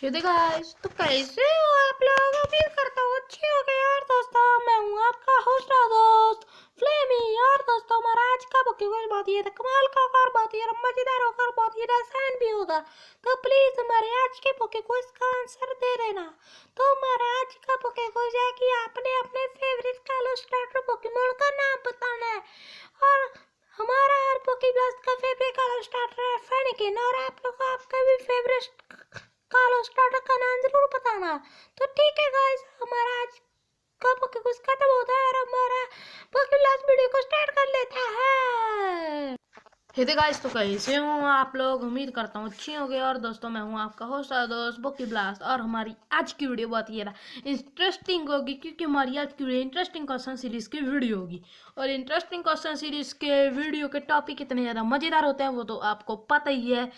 ये गाइस तो कैसे हो आप लोग। उम्मीद करता हूँ अच्छे हो गए। यार दोस्तों मैं हूँ आपका होस्ट और दोस्त फ्लेमी। यार दोस्तों हमारा आज का बुक बहुत ही कमाल का होगा और बहुत ही मजेदार होगा और बहुत ही आसान भी होगा। तो प्लीज हमारे आज के बुक को इसका आंसर दे देना। तो हमारे आज का बुक हो जाए कि आपने अपने फेवरेट कालो स्टार्टर पोकेमोन का नाम बताना है। और हमारा हर पोकेब्लास्ट का फेवरेट कालो स्टार्टर है फेनिकिन और आप लोग आपका भी फेवरेट कालो स्टार्टर का नाम जरूर बताना। तो ठीक है गाइस, हमारा आज का पोके कुछ खत्म होता है और हमारा पोके लास्ट वीडियो को स्टार्ट कर लेता है। हे गाइस तो कैसे हो आप लोग। उम्मीद करता हूँ अच्छी हो गए। और दोस्तों मैं हूँ आपका होस्ट और दोस्त बुकी ब्लास्ट और हमारी आज की वीडियो बहुत ही इंटरेस्टिंग होगी क्योंकि हमारी आज की वीडियो इंटरेस्टिंग क्वेश्चन सीरीज की वीडियो होगी। और इंटरेस्टिंग क्वेश्चन सीरीज के वीडियो के टॉपिक इतने ज़्यादा मज़ेदार होते हैं वो तो आपको पता ही है।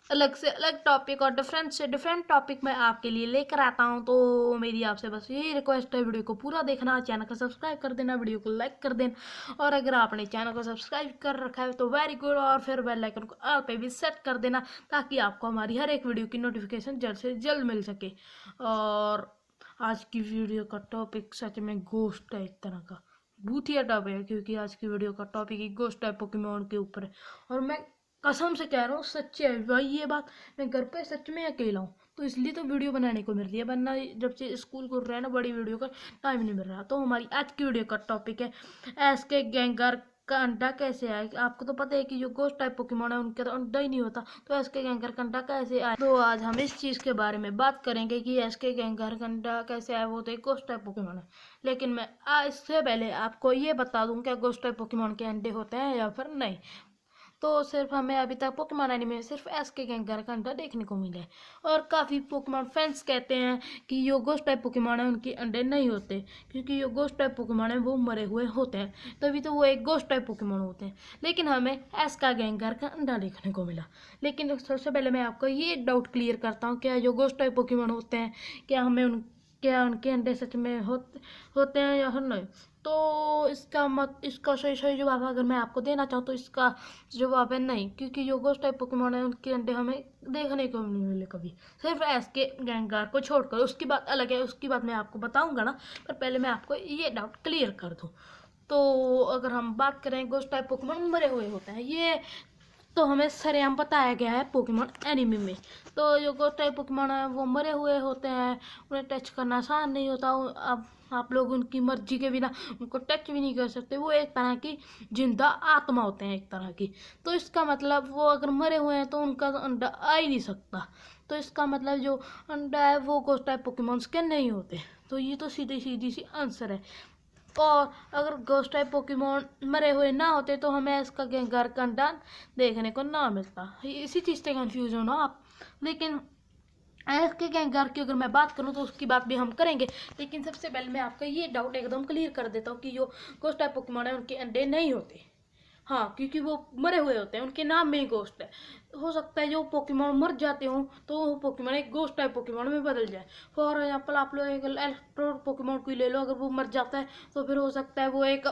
अलग से अलग टॉपिक और डिफरेंट से डिफरेंट टॉपिक मैं आपके लिए लेकर आता हूं। तो मेरी आपसे बस यही रिक्वेस्ट है, वीडियो को पूरा देखना, चैनल को सब्सक्राइब कर देना, वीडियो को लाइक कर देना। और अगर आपने चैनल को सब्सक्राइब कर रखा है तो वेरी गुड। और फिर बेल आइकन को ऑल पे भी सेट कर देना ताकि आपको हमारी हर एक वीडियो की नोटिफिकेशन जल्द से जल्द मिल सके। और आज की वीडियो का टॉपिक सच में गोस्ट है, एक तरह का भूतिया टॉपिक है क्योंकि आज की वीडियो का टॉपिक ही गोस्ट है पोकेमोन के ऊपर है। और मैं कसम से कह रहा हूँ सच्चे है भाई ये बात। मैं घर पे सच में अकेला हूँ तो इसलिए तो वीडियो बनाने को मिल रही है, वरना जब से स्कूल खुल रहा है ना बड़ी वीडियो का टाइम नहीं मिल रहा। तो हमारी आज की वीडियो का टॉपिक है एसके गेंगार का अंडा कैसे आया। आपको तो पता है कि जो गोस्ट टाइप पोकेमोन है उनका तो अंडा ही नहीं होता, तो एसके गेंगार का अंडा कैसे आया। तो आज हम इस चीज़ के बारे में बात करेंगे कि एसके गेंगार का अंडा कैसे आया। वो तो एक गोस्ट टाइप पोकेमोन है, लेकिन मैं इससे पहले आपको ये बता दूं क्या गोस्ट टाइप पोकेमोन के अंडे होते हैं या फिर नहीं। तो सिर्फ हमें अभी तक पोकेमॉन एनीमे में सिर्फ एसके गेंगार का अंडा देखने को मिला है। और काफ़ी पोकेमॉन फैंस कहते हैं कि जो गोस्ट टाइप पोकेमॉन है उनके अंडे नहीं होते क्योंकि जो गोस्ट टाइप पोकेमॉन है वो मरे हुए होते हैं, तभी तो वो एक गोस्ट टाइप पोकेमॉन होते हैं। लेकिन हमें एसका गेंगार का अंडा देखने को मिला। लेकिन सबसे पहले मैं आपको ये डाउट क्लियर करता हूँ, क्या जो गोस्ट टाइप पोकेमॉन होते हैं क्या उनके अंडे सच में होते हैं या नहीं। तो इसका सही जवाब अगर मैं आपको देना चाहूँ तो इसका जवाब है नहीं, क्योंकि जो गोस्ट टाइप पोकेमोन है उनके अंडे हमें देखने को नहीं मिले कभी, सिर्फ एसके गेंगार को छोड़कर। उसकी बात अलग है, उसकी बात मैं आपको बताऊंगा ना, पर पहले मैं आपको ये डाउट क्लियर कर दूँ। तो अगर हम बात करें गोस्ट टाइप पोकेमोन मरे हुए होते हैं, ये तो हमें सरेआम बताया गया है पोकेमोन एनीमे में। तो जो गोस्ट टाइप पोकेमोन है वो मरे हुए होते हैं, उन्हें टच करना आसान नहीं होता। अब आप लोग उनकी मर्जी के बिना उनको टच भी नहीं कर सकते। वो एक तरह की जिंदा आत्मा होते हैं, एक तरह की। तो इसका मतलब वो अगर मरे हुए हैं तो उनका तो अंडा आ ही नहीं सकता। तो इसका मतलब जो अंडा है वो गोस्ट टाइप पोकेमोन्स के नहीं होते। तो ये तो सीधी सीधी सी आंसर है। और अगर गोस्ट टाइप पोकेमोन मरे हुए ना होते तो हमें इसका गेंगार का अंडा देखने को ना मिलता। इसी चीज़ से कंफ्यूज हो ना आप। लेकिन एसके गेंगार की अगर मैं बात करूं तो उसकी बात भी हम करेंगे, लेकिन सबसे पहले मैं आपका ये डाउट एकदम क्लियर कर देता हूँ कि जो गोस्ट टाइप पोकेमोन है उनके अंडे नहीं होते। हाँ, क्योंकि वो मरे हुए होते हैं, उनके नाम में ही गोस्ट है। हो सकता है जो पोकेमोन मर जाते हों तो वो पोकेमोन एक गोस्ट टाइप पोकेमोन में बदल जाए। फॉर एग्जाम्पल आप लोग एक इलेक्ट्रोड पोकेमोन को ले लो, अगर वो मर जाता है तो फिर हो सकता है वो एक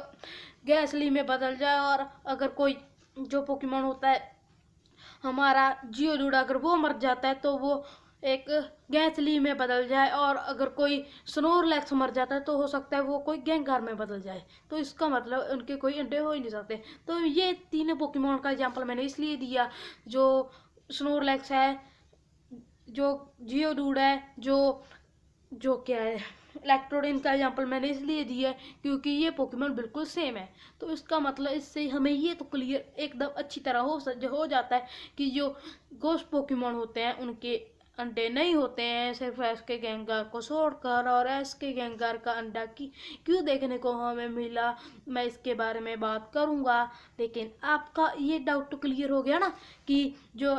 गैसली में बदल जाए। और अगर कोई जो पोकेमोन होता है हमारा जियोडूड, अगर वो मर जाता है तो वो एक गैसली में बदल जाए। और अगर कोई स्नोरलैक्स मर जाता है तो हो सकता है वो कोई गेंगार में बदल जाए। तो इसका मतलब उनके कोई अंडे हो ही नहीं सकते। तो ये तीनों पोकेमोन का एग्जांपल मैंने इसलिए दिया, जो स्नोरलैक्स है, जो जियोडूड है, जो जो क्या है इलेक्ट्रोड, का एग्जाम्पल मैंने इसलिए दिया है क्योंकि ये पोकेमोन बिल्कुल सेम है। तो इसका मतलब इससे हमें ये तो क्लियर एकदम अच्छी तरह हो जाता है कि जो गोस्ट पोकेमोन होते हैं उनके अंडे नहीं होते हैं, सिर्फ एसके गेंगार को छोड़कर। और एसके गेंगार का अंडा की क्यों देखने को हमें मिला मैं इसके बारे में बात करूंगा। लेकिन आपका ये डाउट तो क्लियर हो गया ना कि जो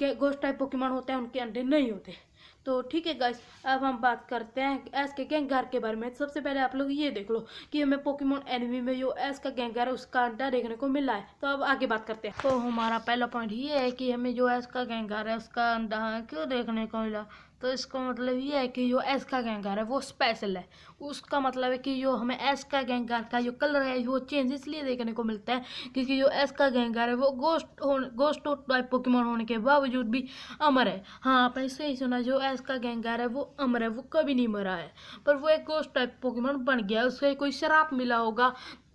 गोस्ट टाइप पोकेमोन होते हैं उनके अंडे नहीं होते। तो ठीक है गाइस, अब हम बात करते हैं एस के गेंगार के बारे में। सबसे पहले आप लोग ये देख लो कि हमें पोकेमोन एनिमी में जो एस का गेंगार है उसका अंडा देखने को मिला है। तो अब आगे बात करते हैं। तो हमारा पहला पॉइंट ये है कि हमें जो एस का गेंगार है उसका अंडा क्यों देखने को मिला। तो इसका मतलब ये है कि जो एस का गेंगार है वो स्पेशल है। उसका मतलब है कि जो हमें एस का गेंगार का जो कलर है वो चेंज इसलिए देखने को मिलता है क्योंकि जो एस का गेंगार है वो गोस्ट टाइप पोकेमोन होने के बावजूद भी अमर है। हाँ, आपने सही सुना, जो एस का गेंगार है वो अमर है, वो कभी नहीं मरा है, पर वो एक घोस्ट टाइप पोकेमॉन बन गया, उसको कोई श्राप मिला होगा,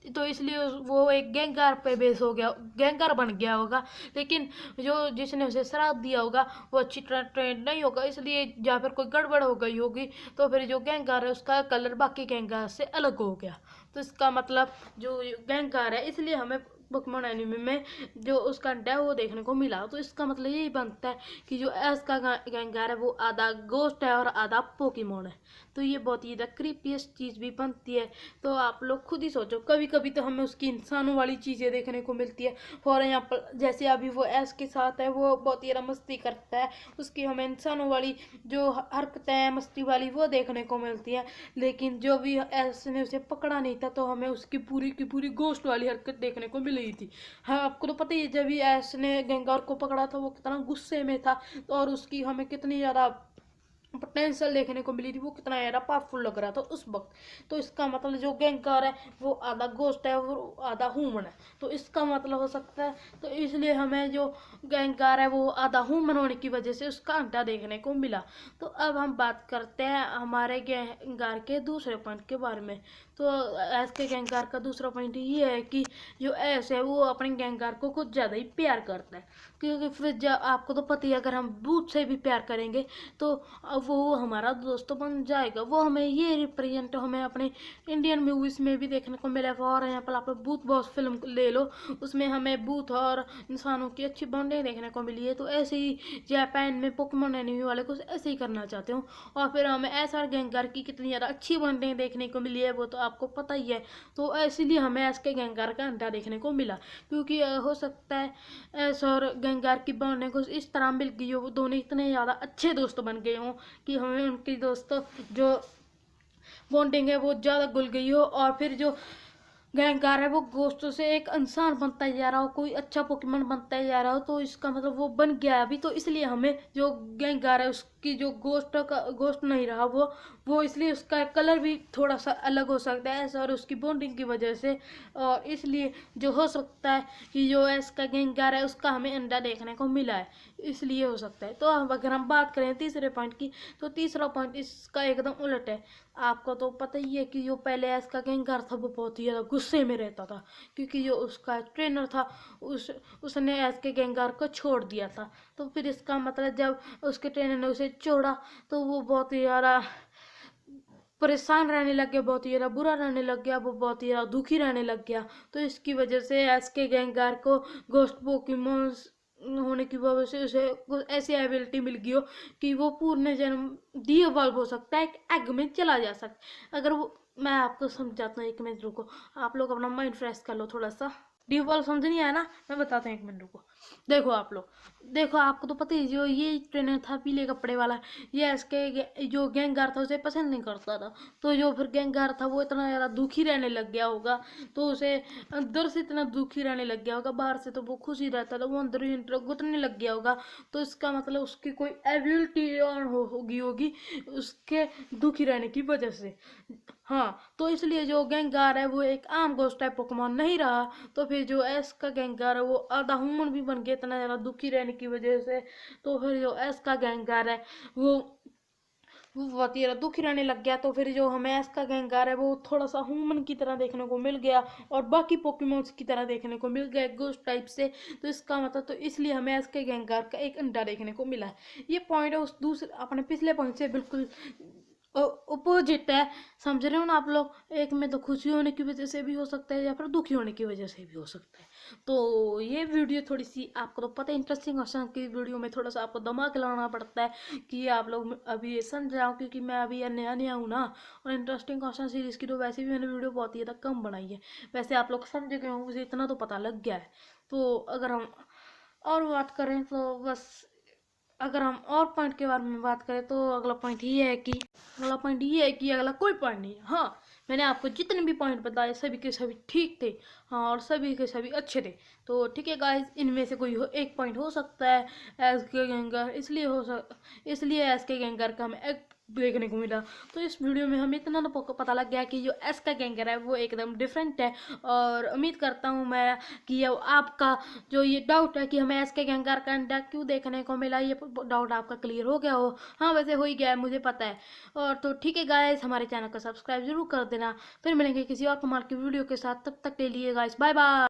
तो इसलिए वो एक गेंगार पे बेस हो गया, गेंगार बन गया होगा। लेकिन जो जिसने उसे श्राप दिया होगा वो अच्छी तरह ट्रेंड नहीं होगा, इसलिए या फिर कोई गड़बड़ हो गई होगी, तो फिर जो गेंगार है उसका कलर बाकी गेंगार से अलग हो गया। तो इसका मतलब जो गेंगार है, इसलिए हमें पोकेमॉन एनिमे में जो उसका अंडा है वो देखने को मिला। तो इसका मतलब यही बनता है कि जो एस का गेंगार है वो आधा गोस्ट है और आधा पोकेमॉन है। तो ये बहुत ही ज़्यादा क्रीपीएस्ट चीज़ भी बनती है। तो आप लोग खुद ही सोचो, कभी कभी तो हमें उसकी इंसानों वाली चीज़ें देखने को मिलती है। फॉर एग्जाम्पल जैसे अभी वो एस के साथ है, वो बहुत ही ज़्यादा मस्ती करता है, उसकी हमें इंसानों वाली जो हरकतें हैं मस्ती वाली वो देखने को मिलती है। लेकिन जो भी एस ने उसे पकड़ा नहीं था, तो हमें उसकी पूरी की पूरी गोस्ट वाली हरकत देखने को मिल रही थी। हाँ, आपको तो पता ही है, जब भी एस ने गेंगार को पकड़ा था वो कितना गुस्से में था, और उसकी हमें कितनी ज़्यादा पोटेंशियल देखने को मिली थी, वो कितना ज़्यादा पावरफुल लग रहा था उस वक्त। तो इसका मतलब जो गेंगार है वो आधा गोस्ट है, वो आधा ह्यूमन है। तो इसका मतलब हो सकता है, तो इसलिए हमें जो गेंगार है वो आधा ह्यूमन होने की वजह से उसका अंडा देखने को मिला। तो अब हम बात करते हैं हमारे गेंगार के दूसरे पॉइंट के बारे में। तो एस के गेंगार का दूसरा पॉइंट ये है कि जो एस है वो अपने गेंगार को कुछ ज़्यादा ही प्यार करता है, क्योंकि फिर जब आपको तो पता ही है, अगर हम बूथ से भी प्यार करेंगे तो वो हमारा दोस्त बन जाएगा। वो हमें ये रिप्रेजेंट हमें अपने इंडियन मूवीज़ में भी देखने को मिला। और यहाँ पर आप बूथ बॉस फिल्म ले लो, उसमें हमें बूथ और इंसानों की अच्छी बॉन्डिंग देखने को मिली है। तो ऐसे ही जापान में पोकेमॉन एनिमे वाले कुछ ऐसे ही करना चाहते हो। और फिर हमें एस और गेंगार की कितनी ज़्यादा अच्छी बॉन्डिंग देखने को मिली है वो तो आपको पता ही है। तो इसीलिए हमें एस के गेंगार का अंडा देखने को मिला, क्योंकि हो सकता है एस और गेंगार की बॉन्डिंग कुछ इस तरह मिल गई हो, वो दोनों इतने ज़्यादा अच्छे दोस्त बन गए हों कि हमें उनकी दोस्तों जो बॉन्डिंग है वो ज़्यादा घुल गई हो, और फिर जो गेंगार है वो गोश्त से एक इंसान बनता जा रहा हो, कोई अच्छा पोकेमॉन बनता जा रहा हो। तो इसका मतलब वो बन गया अभी, तो इसलिए हमें जो गेंगार है उसकी जो गोश्त नहीं रहा वो इसलिए उसका कलर भी थोड़ा सा अलग हो सकता है ऐसा, और उसकी बॉन्डिंग की वजह से। और इसलिए जो हो सकता है कि जो एस का गेंगार है उसका हमें अंडा देखने को मिला है, इसलिए हो सकता है। तो अब अगर हम बात करें तीसरे पॉइंट की, तो तीसरा पॉइंट इसका एकदम उलट है। आपको तो पता ही है कि जो पहले एस का गेंगार था वो बहुत ही ज़्यादा गुस्से में रहता था, क्योंकि जो उसका ट्रेनर था उसने एस के गेंगार को छोड़ दिया था। तो फिर इसका मतलब जब उसके ट्रेनर ने उसे छोड़ा तो वो बहुत ही ज़्यादा परेशान रहने लग गया, बहुत ही ज़्यादा बुरा रहने लग गया, वो बहुत ही ज़्यादा दुखी रहने लग गया। तो इसकी वजह से एस के गेंगार को घोस्ट पोकेमॉन्स होने की वजह से उसे कुछ ऐसी एबिलिटी मिल गई हो कि वो पूर्ण जन्म डी इवॉल्व हो सकता है, एक एग में चला जा सकता है। अगर वो, मैं आपको समझाता हूँ, एक मिनट रुको, आप लोग अपना माइंड फ्रेश कर लो थोड़ा सा। डी इवॉल्व समझ नहीं आया ना, मैं बताता हूँ, एक मिनट रुको। देखो आप लोग, देखो आपको तो पता ही, जो ये ट्रेनर था पीले कपड़े वाला, ये इसके जो गेंगार था उसे पसंद नहीं करता था। तो जो फिर गेंगार था वो इतना ज़्यादा दुखी रहने लग गया होगा, तो उसे अंदर से इतना दुखी रहने लग गया होगा, बाहर से तो वो खुशी रहता था, वो अंदर ही अंदर गुतने लग गया होगा। तो इसका मतलब उसकी कोई एबिलिटी ऑन होगी उसके दुखी रहने की वजह से। हाँ, तो इसलिए जो गेंगार है वो एक आम घोस्ट टाइप पोकेमॉन नहीं रहा। तो फिर जो एस का गेंगार है वो आधा ह्यूमन भी बन गया इतना ज़्यादा दुखी रहने की वजह से। तो फिर जो एस का गेंगार है वो बहुत ही ज़्यादा दुखी रहने लग गया। तो फिर जो हमें एस का गेंगार है वो थोड़ा सा ह्यूमन की तरह देखने को मिल गया, और बाकी पोकेमॉन्स की तरह देखने को मिल गया घोस्ट टाइप से। तो इसका मतलब, तो इसलिए हमें एस के गेंगार का एक अंडा देखने को मिला है। ये पॉइंट है उस दूसरे अपने पिछले पॉइंट से बिल्कुल अपोजिट है, समझ रहे हो ना आप लोग। एक में तो खुशी होने की वजह से भी हो सकता है, या फिर दुखी होने की वजह से भी हो सकता है। तो ये वीडियो थोड़ी सी, आपको तो पता है इंटरेस्टिंग क्वेश्चन की वीडियो में थोड़ा सा आपको दिमाग लगाना पड़ता है कि आप लोग अभी ये समझ जाओ, क्योंकि मैं अभी नया नया हूँ ना। और इंटरेस्टिंग क्वेश्चन सीरीज़ की तो वैसे भी मैंने वीडियो बहुत ही ज़्यादा कम बनाई है, वैसे आप लोग समझ गए होंगे, मुझे इतना तो पता लग गया है। तो अगर हम और बात करें तो बस, अगर हम और पॉइंट के बारे में बात करें तो अगला पॉइंट ये है कि अगला कोई पॉइंट नहीं है। हाँ, मैंने आपको जितने भी पॉइंट बताए सभी के सभी ठीक थे। हाँ, और सभी के सभी अच्छे थे। तो ठीक है गाइस, इनमें से कोई एक पॉइंट हो सकता है एस के गेंगार, इसलिए एस के गेंगार का हमें एक देखने को मिला। तो इस वीडियो में हमें इतना तो पता लग गया कि जो एस का गैंगर है वो एकदम डिफरेंट है। और उम्मीद करता हूँ मैं कि ये आपका जो ये डाउट है कि हमें एस के गैंगर का अंडा क्यों देखने को मिला, ये डाउट आपका क्लियर हो गया हो। हाँ वैसे हो ही गया है, मुझे पता है। और तो ठीक है गाइस, हमारे चैनल को सब्सक्राइब जरूर कर देना। फिर मिलेंगे किसी और कमाल की वीडियो के साथ, तब तक के लिए गाइस बाय बाय।